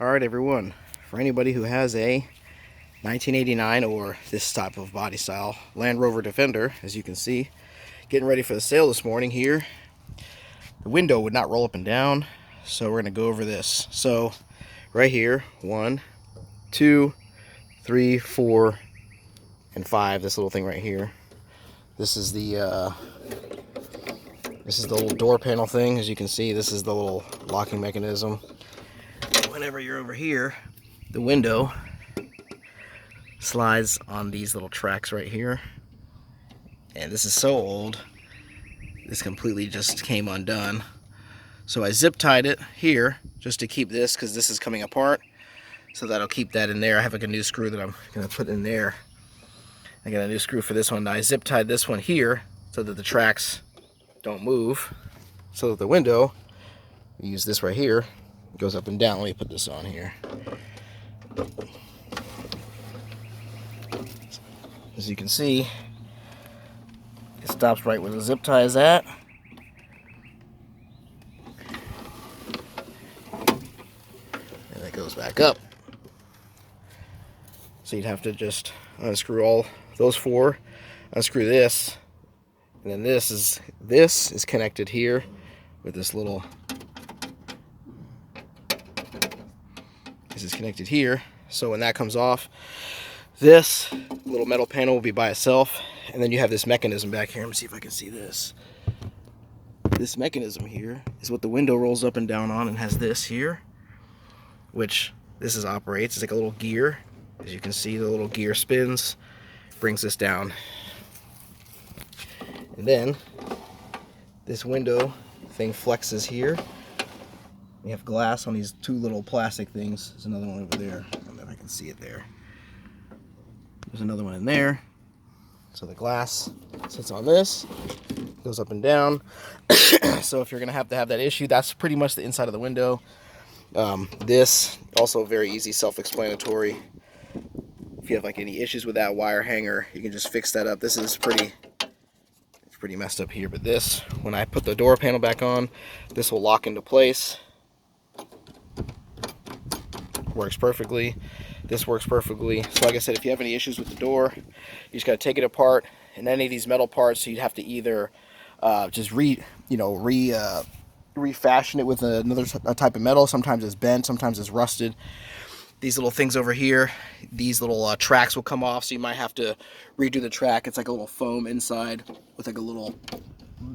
Alright everyone, for anybody who has a 1989 or this type of body style Land Rover Defender, as you can see, getting ready for the sale this morning here, the window would not roll up and down, so we're going to go over this. So right here, 1, 2, 3, 4, and 5, this little thing right here. This is the little door panel thing. As you can see, this is the little locking mechanism. Whenever you're over here, the window slides on these little tracks right here. And this is so old, this completely just came undone. So I zip tied it here just to keep this, because this is coming apart. So that'll keep that in there. I have like a new screw that I'm going to put in there. I got a new screw for this one. I zip tied this one here so that the tracks don't move. So that the window, we use this right here, goes up and down. Let me put this on here. As you can see, it stops right where the zip tie is at. And it goes back up. So you'd have to just unscrew all those four, unscrew this, and then this is connected here with this little, this is connected here. So when that comes off, this little metal panel will be by itself, and then you have this mechanism back here. Let me see if I can see this. This mechanism here is what the window rolls up and down on, and has this here, which this operates. It's like a little gear. As you can see, the little gear spins, brings this down. And then this window thing flexes here. We have glass on these two little plastic things. There's another one over there. I don't know if I can see it there. There's another one in there. So the glass sits on this, goes up and down. So if you're gonna have to have that issue, that's pretty much the inside of the window. This also very easy, self-explanatory. If you have like any issues with that wire hanger, you can just fix that up. This is pretty messed up here, but this, when I put the door panel back on, this will lock into place. Works perfectly. This works perfectly. So like I said, if you have any issues with the door, you just got to take it apart. And any of these metal parts, so you'd have to either just refashion it with another type of metal. Sometimes it's bent, sometimes it's rusted. These little things over here, these little tracks will come off, so you might have to redo the track. It's like a little foam inside with like a little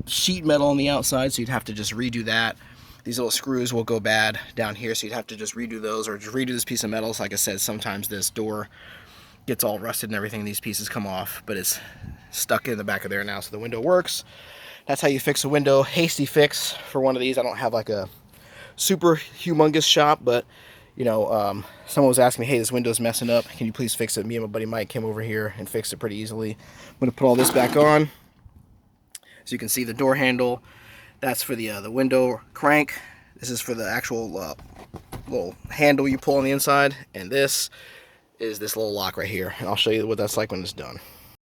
sheet metal on the outside, so you'd have to just redo that. These little screws will go bad down here, so you'd have to just redo those, or just redo this piece of metal. So like I said, sometimes this door gets all rusted and everything, these pieces come off, but it's stuck in the back of there now, so the window works. That's how you fix a window. Hasty fix for one of these. I don't have like a super humongous shop, but you know, someone was asking me, hey, this window's messing up, can you please fix it? Me and my buddy Mike came over here and fixed it pretty easily. I'm going to put all this back on. So you can see the door handle, that's for the window crank. This is for the actual little handle you pull on the inside, and this is this little lock right here. And I'll show you what that's like when it's done.